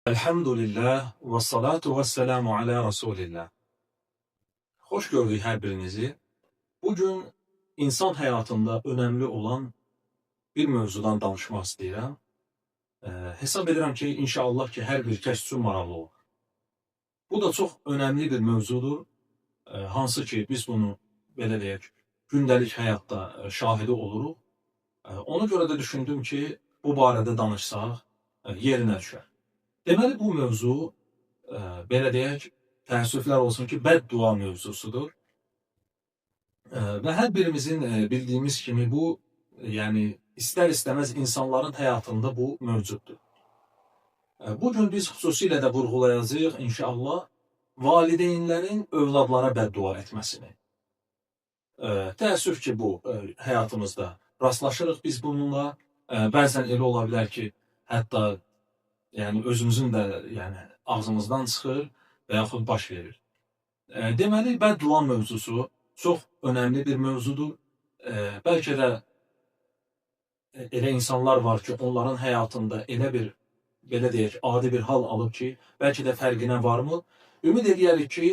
Elhamdülillah ve salatu ve selamu ala Resulillah. Hoş gördük her birinizi. Bugün insan hayatında önemli olan bir mövzudan danışmaq istəyirəm. Hesab edirəm ki, inşallah ki, hər bir kəs üçün maraqlı olur. Bu da çox önemli bir mövzudur. Hansı ki, biz bunu belə deyək, gündəlik həyatda şahidi oluruq. Ona görə də düşündüm ki, bu barədə danışsaq yerinə düşər. Deməli, bu mövzu belə deyək, təəssüflər olsun ki, bəddua mövzusudur. Və hər birimizin bildiyimiz kimi bu, yəni istər-istəməz insanların həyatında bu mövcuddur. Bugün biz xüsusilə də vurğulayacağıq inşallah valideynlərin övladlara bəddua etməsini. Təəssüf ki, bu həyatımızda rastlaşırıq biz bununla. Bəzən elə ola bilər ki, hətta yəni özümüzün də yəni ağzımızdan çıxır və yaxud baş verir. Deməli, bəddua mövzusu çox önəmli bir mövzudur. Bəlkə də elə insanlar var ki, onların həyatında elə bir, belə deyək, adi bir hal alıb ki, bəlkə də fərqinə varmı? Ümid edərik ki,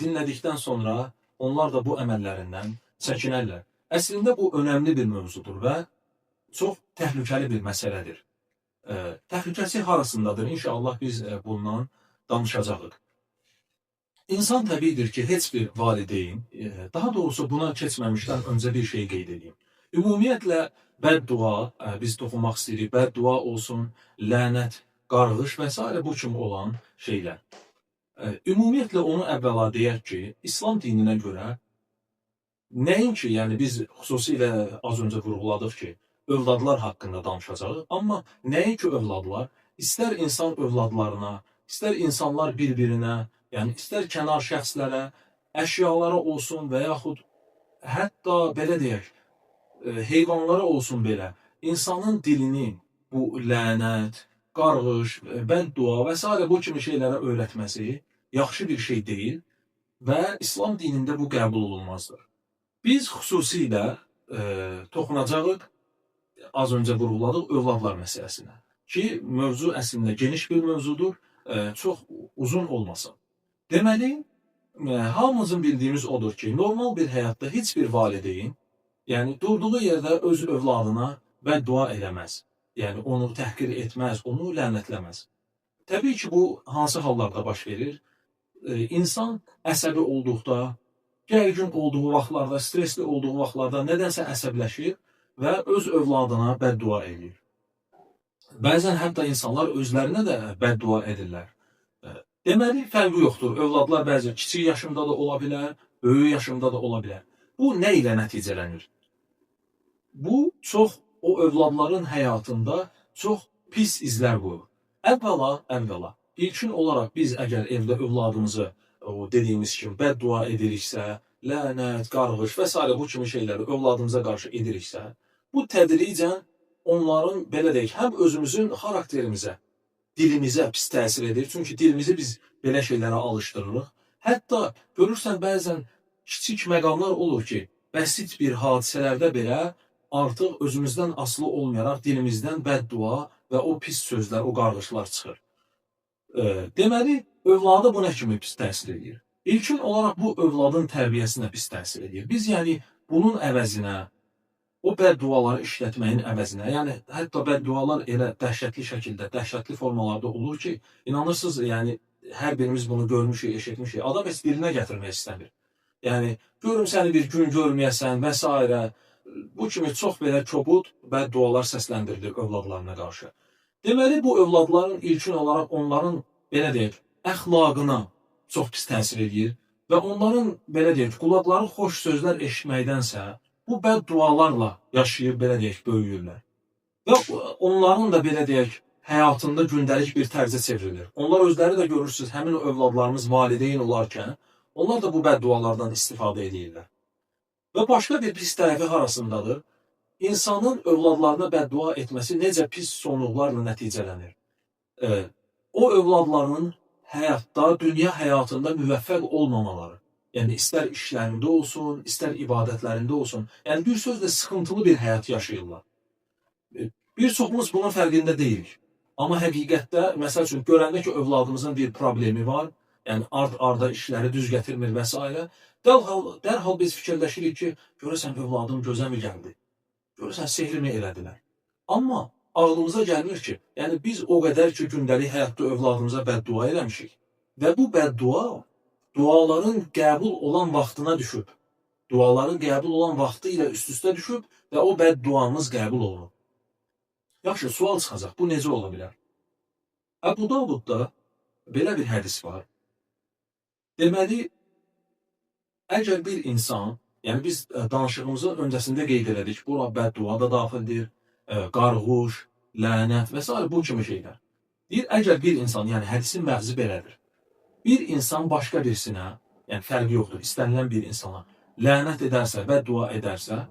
dinlədikdən sonra onlar da bu əməllərindən çəkinərlər. Əslində bu önəmli bir mövzudur və çox təhlükəli bir məsələdir. Təhlükəsi harasındadır? İnşallah biz bundan danışacağıq. İnsan təbiidir ki, heç bir valideyn, daha doğrusu buna keçməmişdən öncə bir şey qeyd edeyim. Ümumiyyətlə, bəddua, biz toxunmaq istəyirik, bəddua olsun, lənət, qarğış və s. bu kimi olan şeylər. Ümumiyyətlə, onu əvvəla deyək ki, İslam dininə görə nəinki, yəni biz xüsusilə az öncə vurğuladıq ki, övladlar haqqında danışacağıq, amma nəinki övladlar, istər insan övladlarına, istər insanlar bir-birinə, yəni istər kənar şəxslərə, əşyalara olsun və yaxud hətta belə deyək, heyvanlara olsun belə, insanın dilini bu lənət, qarğış, bəddua və s. bu kimi şeylərə öyrətməsi yaxşı bir şey deyil və İslam dinində bu qəbul olunmazdır. Biz xüsusilə toxunacağıq, az öncə vurğuladıq, övladlar məsələsinə ki, mövzu əslində geniş bir mövzudur, çox uzun olmasın. Deməli, hamımızın bildiyimiz odur ki, normal bir həyatda heç bir valideyn, yəni durduğu yerdə öz övladına bəddua eləməz. Yəni onu təhqir etməz, onu lənətləməz. Təbii ki, bu hansı hallarda baş verir? İnsan əsəbi olduqda, gərgin olduğu vaxtlarda, stresli olduğu vaxtlarda nədənsə əsəbləşir və öz övladına bəddua edir. Bəzən hətta insanlar özlərinə də bəddua edirlər. Deməli, fərqi yoxdur. Övladlar bəzən kiçik yaşında da ola bilər, böyük yaşında da ola bilər. Bu nə ilə nəticələnir? Bu, çox o övladların həyatında çox pis izlər qoyur. Əvvəla, ilkin olaraq biz əgər evdə övladımızı dediyimiz kimi bəddua ediriksə, lənət, qarğış və s. bu kimi şeyləri övladımıza qarşı ediriksə, bu tədricən onların, belə deyək, həm özümüzün xarakterimizə, dilimizə pis təsir edir. Çünki dilimizi biz belə şeylərə alışdırırıq. Hətta görürsən, bəzən kiçik məqamlar olur ki, bəsit bir hadisələrdə belə artıq özümüzdən asılı olmayaraq dilimizdən bəddua və o pis sözlər, o qarğışlar çıxır. Deməli, övlada bu nə kimi pis təsir edir? İlkin olaraq bu övladın tərbiyəsinə pis təsir edir. Biz yəni bunun əvəzinə, o bədduaları işlətməyin əvəzinə, yəni hətta bəddualar elə dəhşətli şəkildə, dəhşətli formalarda olur ki, inanırsınız, yəni hər birimiz bunu görmüşük, eşitmişik. Adam heç dilinə gətirmək istəmir. Yəni, görüm səni bir gün görməyəsən və s. Bu kimi çox belə kobud bəddualar səsləndirilir övladlarına qarşı. Deməli, bu övladların ilkin olaraq onların, belə deyək, əxlaqına çox pis təsir edir və onların, belə deyək, qulaqları xoş sözlər eşitməkdənsə, bu bəddualarla yaşayıb, belə deyək, böyüyürlər. Və onların da, belə deyək, həyatında gündəlik bir tərzə çevrilir. Onlar özləri də görürsünüz, həmin o övladlarımız valideyn olarkən, onlar da bu bəddualardan istifadə edirlər. Və başqa bir pis tərəfi harasındadır? İnsanın övladlarına bəddua etməsi necə pis sonluqlarla nəticələnir? O övladlarının həyatda, dünya həyatında müvəffəq olmamaları. Yəni, istər işlərində olsun, istər ibadətlərində olsun. Yəni, bir sözlə sıxıntılı bir həyat yaşayırlar. Bir çoxumuz bunun fərqində deyilik. Amma həqiqətdə, məsəl üçün, görəndə ki, övladımızın bir problemi var, yəni ard-arda işləri düz gətirmir və s. dərhal biz fikirləşirik ki, görəsən övladım gözəmi gəldi, görəsən sehrini elədilər. Amma ağlımıza gəlmir ki, yəni biz o qədər ki, gündəlik həyatda övladımıza bəddua eləmişik və bu bəddua duaların qəbul olan vaxtına düşüb. Duaların qəbul olan vaxtı ilə üst-üstə düşüb və o bədduamız qəbul olunub. Yaxşı, sual çıxacaq, bu necə ola bilər? Əbu Davudda belə bir hədis var. Deməli, əgər bir insan, yəni biz danışığımızın öncəsində qeyd elədik, bura bəddua da daxildir, qarğuş, lənət və s. bu kimi şeylər. Deyir, əgər bir insan, yəni hədisin məğzi belədir, bir insan başqa birisinə, yəni fərqi yoxdur, istənilən bir insana lənət edərsə, bəddua edərsə,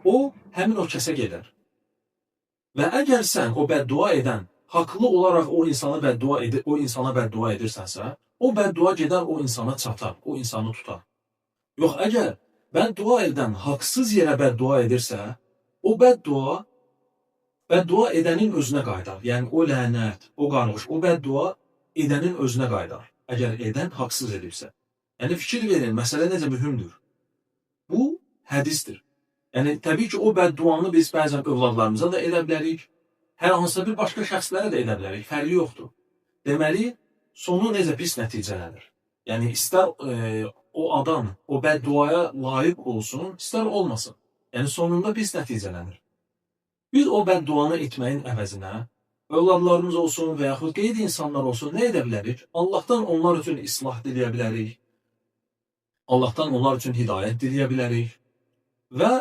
o, həmin o kəsə gedər. Və əgər sən o bəddua edən, haqlı olaraq o insana bəddua edirsənsə, o bəddua gedər o insana çatar, o insanı tutar. Yox, əgər bəddua edən haqsız yerə bəddua edirsə, o bəddua edənin özünə qaydar. Yəni o lənət, o qarğış, o bəddua edənin özünə qaydar. Əgər edən haqsız edibsə. Yəni fikir verin, məsələ necə mühümdür. Bu hədisdir. Yəni təbii ki, o bədduanı biz bəzən övladlarımıza da edə bilərik, hər hansısa bir başqa şəxslərə də edə bilərik, fərqi yoxdur. Deməli, sonu necə pis nəticələnir. Yəni istər o adam o bədduaya layiq olsun, istər olmasın. Yəni sonunda pis nəticələnir. Biz o bədduanı etməyin əvəzinə övladlarımız olsun və yaxud qeyri insanlar olsun, nə edə bilərik? Allahdan onlar üçün islah diləyə bilərik. Allahdan onlar üçün hidayət diləyə bilərik. Və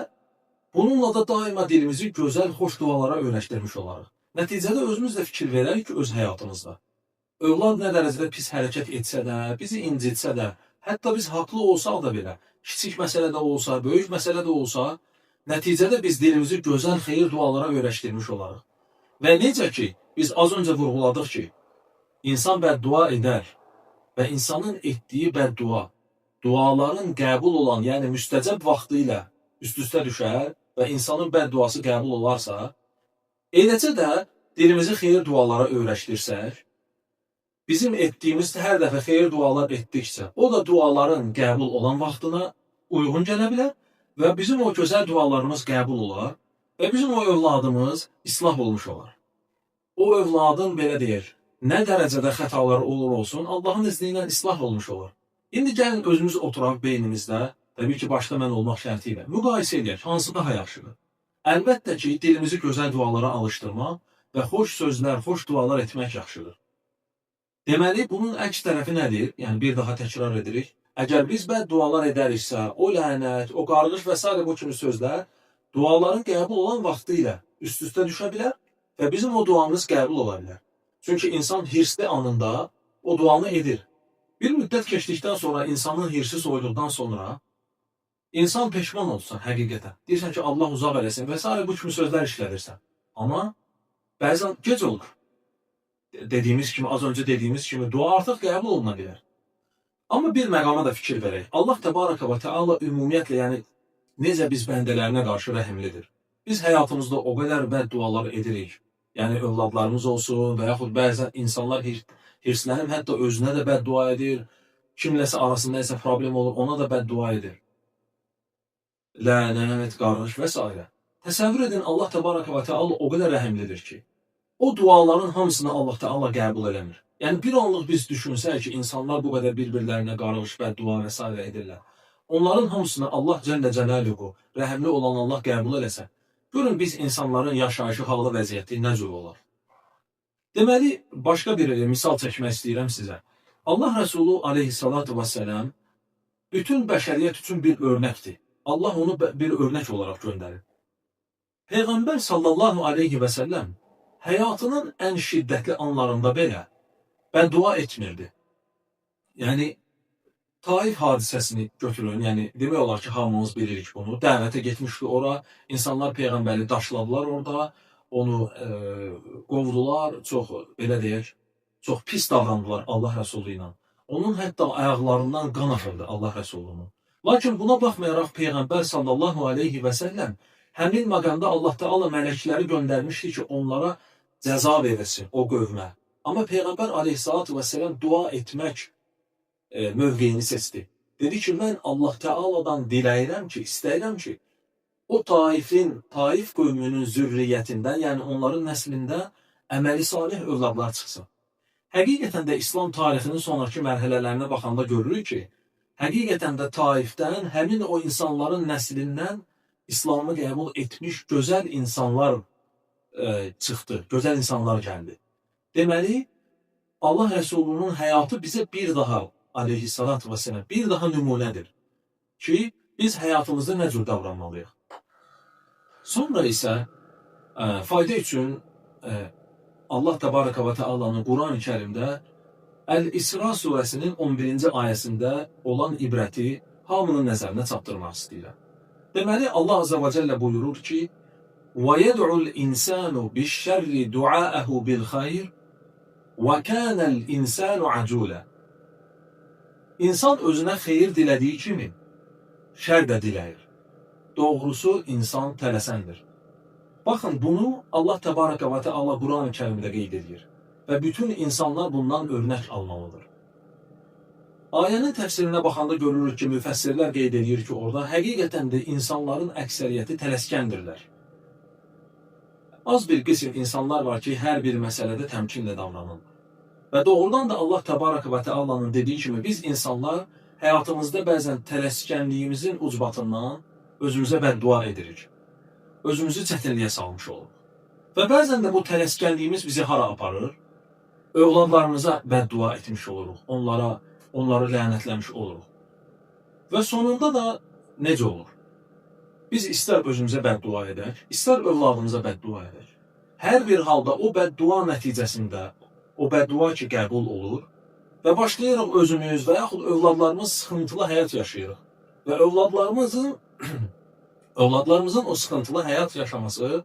bununla da daima dilimizi gözəl, xoş dualara öyrəşdirmiş olarıq. Nəticədə özümüz də fikir verərik ki, öz həyatımızda. Övlad nə dərəcədə pis hərəkət etsə də, bizi incitsə də, hətta biz haqlı olsaq da belə, kiçik məsələ də olsa, böyük məsələ də olsa, nəticədə biz dilimizi gözəl, xeyir dualara öyrəşdirmiş olarıq. Və necə ki, biz az öncə vurğuladıq ki, insan bəddua edər və insanın etdiyi bəddua, duaların qəbul olan, yəni müstəcəb vaxtı ilə üst-üstə düşər və insanın bədduası qəbul olarsa, eləcə də dilimizi xeyir dualara öyrəşdirsək, bizim etdiyimiz hər dəfə xeyir dualar etdikcə, o da duaların qəbul olan vaxtına uyğun gələ bilər və bizim o gözəl dualarımız qəbul olar və bizim o övladımız islah olmuş olar. O övladın, belə deyək, nə dərəcədə xətaları olur olsun, Allahın izni ilə islah olmuş olur. İndi gəlin özümüz oturaq beynimizdə, təbii ki, başda mən olmaq şərti ilə müqayisə edək, hansı daha yaxşıdır? Əlbəttə ki, dilimizi gözəl dualara alışdırmaq və xoş sözlər, xoş dualar etmək yaxşıdır. Deməli, bunun əks tərəfi nədir? Yəni, bir daha təkrar edirik. Əgər biz bəddualar edəriksə, o lənət, o qarğış və s. bu kimi sözlər duaların qəbul olan vaxtı ilə üst-üstə düşə bilər və bizim o duamız qəbul ola bilər. Çünki insan hirsli anında o duanı edir. Bir müddət keçdikdən sonra, insanın hirsi soyduqdan sonra, insan peşman olsan həqiqətən. Deyirsən ki, Allah uzaq eləsin və s. bu kimi sözlər işlədirsən. Amma bəzən gec olur. Dediyimiz kimi, az öncə dediyimiz kimi, dua artıq qəbul oluna bilər. Amma bir məqama da fikir verək. Allah Təbaraka və Teala ümumiyyətlə, yəni necə biz bəndələrinə qarşı rəhimlidir. Biz həyatımızda o qədər bəddualar edirik. Yəni övladlarımız olsun və yaxud bəzən insanlar hirslənib, hətta özünə də bəddua edir, kimləsə arasında isə problem olur, ona da bəddua edir. Lənət, qarğış və s. Təsəvvür edin, Allah Təbaraka və Teala o qədər rəhimlidir ki, o duaların hamısını Allah Teala qəbul eləmir. Yəni bir anlıq biz düşünsək ki, insanlar bu qədər bir-birlərinə qarğış, bəddua və s. edirlər. Onların hamısını Allah Cəllə Cəlaluhu, rəhimli olan Allah qəbul eləsə, görün biz insanların yaşayışı, halı vəziyyəti nə cür olar? Deməli, başqa bir misal çəkmək istəyirəm sizə. Allah Rəsulu aleyhissalatu vesselam bütün bəşəriyyət üçün bir örnəkdir. Allah onu bir örnək olaraq göndərir. Peyğəmbər sallallahu aleyhi və səlləm həyatının ən şiddətli anlarında belə bəddua etmirdi. Yəni, Taif hadisəsini götürün, yəni demək olar ki, hamımız bilirik bunu. Dəvətə getmişdi ora, insanlar Peyğəmbəri daşladılar orada, onu qovdular, çox, belə deyək, çox pis davrandılar Allah Rəsulu ilə. Onun hətta ayaqlarından qan axırdı Allah Rəsulunun. Lakin buna baxmayaraq Peyğəmbər sallallahu aleyhi və səlləm həmin məqamda Allah Teala mələkləri göndərmişdi ki, onlara cəza verilsin o qövmə. Amma Peyğəmbər aleyhissalatu vesselam dua etmək mövqeyini seçdi. Dedi ki, mən Allah Teala'dan diləyirəm ki, istəyirəm ki, o Taif qövmünün zürriyyətindən, yəni onların nəslində əməli salih övladlar çıxsın. Həqiqətən də İslam tarixinin sonraki mərhələlərinə baxanda görürük ki, həqiqətən də Taifdən həmin o insanların nəslindən İslamı qəbul etmiş gözəl insanlar çıxdı, gözəl insanlar gəldi. Deməli, Allah Rəsulunun həyatı bizə bir daha, aleyhissalatu vesselam, bir daha nümunədir ki, biz həyatımızda nə cür davranmalıyıq. Sonra isə fayda üçün Allah Təbaraka və Teala'nın Quran-ı Kərimdə Əl-İsra surəsinin 11-ci ayəsində olan ibrəti hamının nəzərinə çatdırmaq istəyirəm. Deməli, Allah Azza və Cəllə buyurur ki, وَيَدْعُ الْإِنسَانُ بِالشَّرِّ دُعَاءَهُ بِالْخَيْرِ وَكَانَ الْإِنسَانُ عَجُولًا. İnsan özünə xeyir dilədiyi kimi, şər də diləyir. Doğrusu, insan tələsəndir. Baxın, bunu Allah Təbaraka və Teala Quran-ı Kərimdə qeyd edir və bütün insanlar bundan örnək almalıdır. Ayənin təfsirinə baxanda görürük ki, müfəssirlər qeyd edir ki, orada həqiqətən də insanların əksəriyyəti tələskəndirlər. Az bir qism insanlar var ki, hər bir məsələdə təmkinlə davranırlar. Və doğrudan da Allah Təbaraka və Teala'nın dediyi kimi biz insanlar həyatımızda bəzən tələskənliyimizin ucbatından özümüzə bəddua edirik. Özümüzü çətinliyə salmış oluruq. Və bəzən də bu tələskənliyimiz bizi hara aparır? Övladlarımıza bəddua etmiş oluruq. Onları lənətləmiş oluruq. Və sonunda da necə olur? Biz istər özümüzə bəddua edək, istər övladımıza bəddua edək. Hər bir halda o bəddua nəticəsində o bəddua ki, qəbul olur və başlayırıq özümüz və yaxud övladlarımız sıxıntılı həyat yaşayırıq. Və övladlarımızın o sıxıntılı həyat yaşaması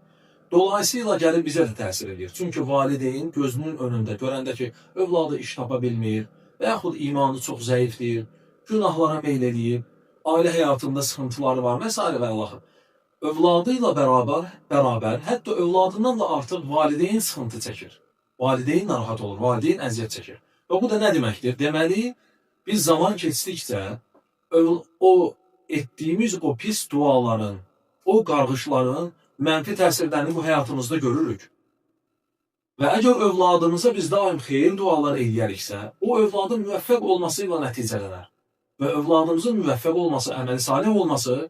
dolayısıyla gəlib bizə də təsir edir. Çünki valideyn gözünün önündə görəndə ki, övladı iş tapa bilmir və yaxud imanı çox zəifdir, günahlara meyl edib, ailə həyatında sıxıntıları var və s. və Allahım. Övladı ilə bərabər, hətta övladından da artıq valideyn sıxıntı çəkir. Valideyn narahat olur, valideyn əziyyət çəkir. Və bu da nə deməkdir? Deməli, biz zaman keçdikcə etdiyimiz o pis duaların, o qarğışların mənfi təsirlərini bu həyatımızda görürük. Və əgər övladımıza biz daim xeyir dualar edəriksə, o övladın müvəffəq olması ilə nəticələnər. Və övladımızın müvəffəq olması, əməli salih olması,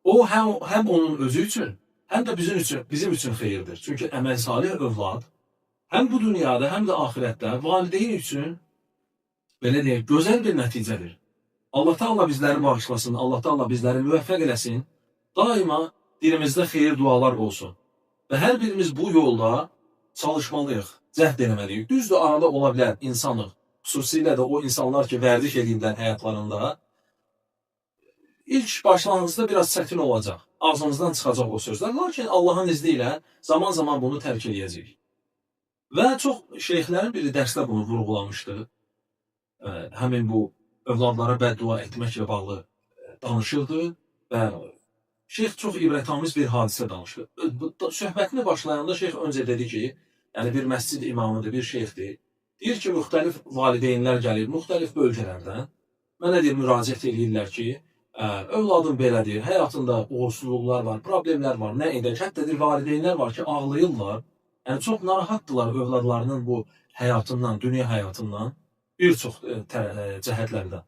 o həm onun özü üçün, həm də bizim üçün xeyirdir. Çünki əməli salih övlad həm bu dünyada, həm də axirətdə valideyn üçün belə deyək, gözəl bir nəticədir. Allah Teala bizləri bağışlasın, Allah Teala bizləri müvəffəq eləsin, daima dilimizdə xeyir dualar olsun. Və hər birimiz bu yolda çalışmalıyıq, cəhd eləməliyik. Düzdür, arada ola bilər insanıq. Xüsusilə də o insanlar ki, vərdiş edirlər həyatlarında, ilk başlanğıcda biraz çətin olacaq. Ağzımızdan çıxacaq o sözlər. Lakin Allahın izni ilə zaman-zaman bunu tərk edəcəyik. Və çox şeyxlərin biri dərsdə bunu vurğulamışdı. Həmin bu övladlara bəddua etməklə bağlı danışırdı və şeyx çox ibrətamiz bir hadisə danışdı. Söhbətini başlayanda şeyx öncə dedi ki, yəni bir məscid imamıdır, bir şeyxdir. Deyir ki, müxtəlif valideynlər gəlir, müxtəlif bölgələrdən. Mənə deyir, müraciət edirlər ki, övladım belədir, həyatında uğursuzluqlar var, problemlər var, nə edək? Hətta deyir, valideynlər var ki, ağlayırlar. Yəni, çox narahatdırlar övladlarının bu həyatından, dünya həyatından, bir çox cəhətlərdən.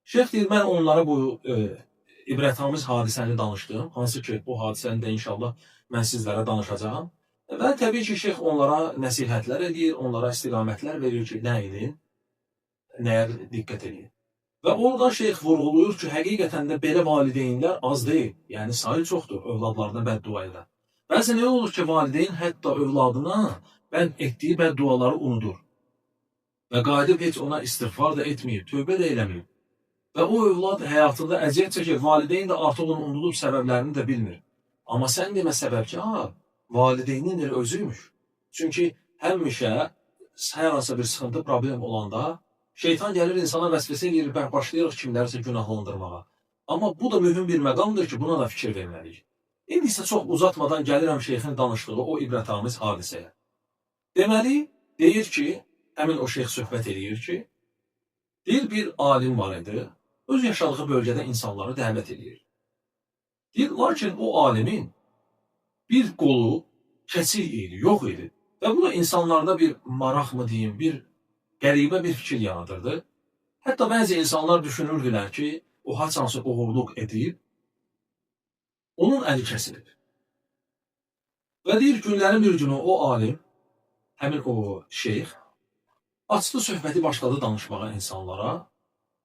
Şeyx deyir, mən onlara bu ibrətamiz hadisəni danışdım, hansı ki, bu hadisəni də inşallah mən sizlərə danışacağım. Və təbii ki, şeyx onlara nəsihətlər edir, onlara istiqamətlər verir ki, nə edin, nəyə diqqət edin. Və oradan şeyx vurğuluyur ki, həqiqətən də belə valideynlər az deyil, yəni sayı çoxdur övladlarına bəddua edən. Bəzən nə olur ki, valideyn hətta övladına etdiyi bədduaları unudur və qayıdıb heç ona istiğfar da etməyib, tövbə də eləməyib. Və o övlad həyatında əziyyət çəkir, valideyn də artıq onu unudub səbəblərini də bilmir. Amma sən demə səbəb ki, valideynin elə özüymüş. Çünki həmişə hər hansı bir sıxıntı, problem olanda şeytan gəlir insana vəsvəsə edir, başlayırıq kimlərsə günahlandırmağa. Amma bu da mühüm bir məqamdır ki, buna da fikir verməliyik. İndi isə çox uzatmadan gəlirəm şeyxin danışdığı o ibrətamiz hadisəyə. Deməli, deyir ki, həmin o şeyx söhbət edir ki, deyir bir alim var idi, öz yaşadığı bölgədə insanları dəvət edir. Deyir, lakin o alimin bir qolu kəsik idi, yox idi. Və bu da insanlarda bir maraq mı deyim, bir qəribə bir fikir yaradırdı. Hətta bəzi insanlar düşünürdülər ki, o haçansı oğurluq edib, onun əli kəsilib. Və deyir, günlərin bir günü o alim, həmin o şeyx, açdı söhbəti başladı danışmağa insanlara,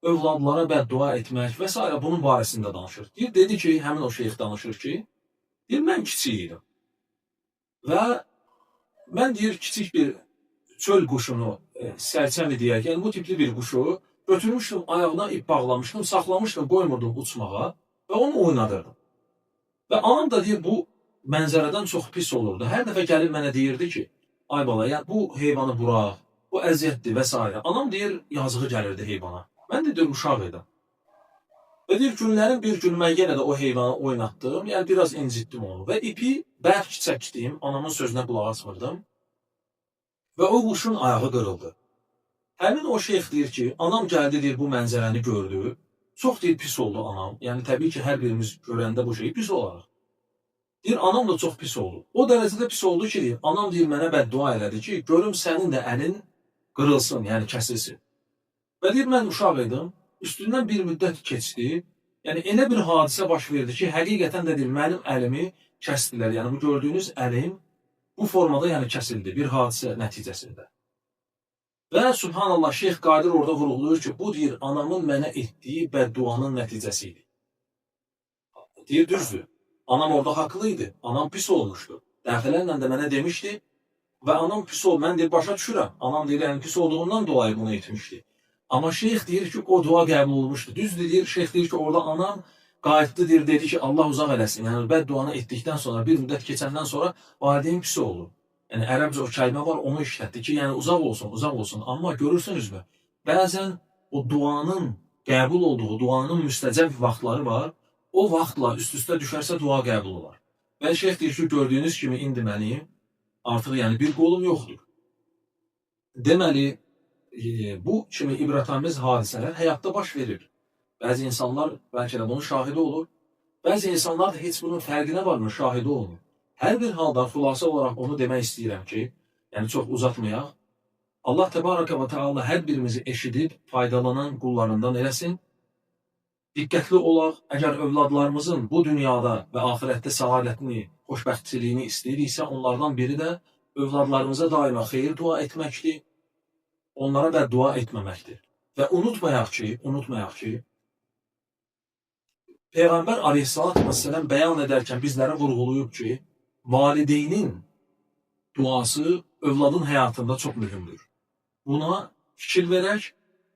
övladlara bəddua etmək və s. bunun barəsində danışır. Deyir, dedi ki, həmin o şeyx danışır ki, deyir, mən kiçik idim. Və mən deyir, kiçik bir çöl quşunu, sərçəmi deyək, yəni bu tipli bir quşu götürmüşdüm, ayağına ip bağlamışdım, saxlamışdım, qoymurdum uçmağa və onu oynadırdım. Və anam da deyir, bu mənzərədən çox pis olurdu. Hər dəfə gəlib mənə deyirdi ki, ay bala, yəni bu heyvanı burax, bu əziyyətdir və s. Anam deyir, yazığı gəlirdi heyvana. Mən də deyir, uşaq idim. Və deyir, günlərin bir gün mən yenə də o heyvanı oynatdım, yəni biraz incitdim onu və ipi bərk çəkdim, anamın sözünə qulaq asmırdım və o quşun ayağı qırıldı. Həmin o şeyx deyir ki, anam gəldi, deyir, bu mənzərəni gördü, çox deyir, pis oldu anam, yəni təbii ki, hər birimiz görəndə bu şeyi pis olaraq. Deyir, anam da çox pis oldu. O dərəcədə pis oldu ki, deyir, anam deyir, mənə bəddua elədi ki, görüm sənin də əlin qırılsın, yəni kəsilsin. Və deyir, mən uşaq idim, üstündən bir müddət keçdi, yəni elə bir hadisə baş verdi ki, həqiqətən də deyir, mənim əlimi kəsdilər, yəni bu gördüyünüz əlim bu formada yəni kəsildi bir hadisə nəticəsində. Və subhanallah, Şeyx Qadir orada vurğulayır ki, bu deyir, anamın mənə etdiyi bədduanın nəticəsi idi. Deyir, düzdür, anam orada haqlı idi, anam pis olmuşdu. Dəfələrlə də mənə demişdi və anam pis oldu, mən deyir, başa düşürəm, anam deyir, yəni pis olduğundan dolayı bunu etmişdi. Amma şeyx deyir ki, o dua qəbul olmuşdu. Düzdür, deyir, şeyx deyir ki, orada anam qayıtdı, deyir, dedi ki, Allah uzaq eləsin. Yəni, bədduanı etdikdən sonra, bir müddət keçəndən sonra valideyn pis oldu. Yəni, ərəbcə o kəlmə var, onu işlətdi ki, yəni uzaq olsun, uzaq olsun. Amma görürsünüzmü, bəzən o duanın qəbul olduğu, duanın müstəcəb vaxtları var, o vaxtla üst-üstə düşərsə dua qəbul olar. Və şeyx deyir ki, gördüyünüz kimi indi mənim artıq yəni bir qolum yoxdur. Deməli, bu kimi ibrətamiz hadisələr həyatda baş verir. Bəzi insanlar bəlkə də bunun şahidi olur. Bəzi insanlar da heç bunun fərqinə varmır, şahidi olmur. Hər bir halda xülasə olaraq onu demək istəyirəm ki, yəni çox uzatmayaq, Allah Təbaraka və Teala hər birimizi eşidib, faydalanan qullarından eləsin. Diqqətli olaq, əgər övladlarımızın bu dünyada və axirətdə səadətini, xoşbəxtçiliyini istəyiriksə, onlardan biri də övladlarımıza daima xeyir dua etməkdir, onlara da dua etməməkdir. Və unutmayaq ki, Peyğəmbər aleyhissalatü vesselam bəyan edərkən bizlərə vurğulayıb ki, valideynin duası övladın həyatında çox mühümdür. Buna fikir verək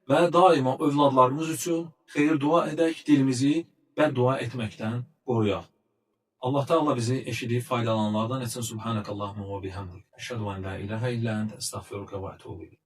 və daima övladlarımız üçün xeyir dua edək, dilimizi bəddua etməkdən qoruyaq. Allah Teala bizi eşidib faydalananlardan etsin. Subhanakallahumma və bihamdik. Əşhədu en la ilahe illə ente estağfiruke və etûbü ileyk.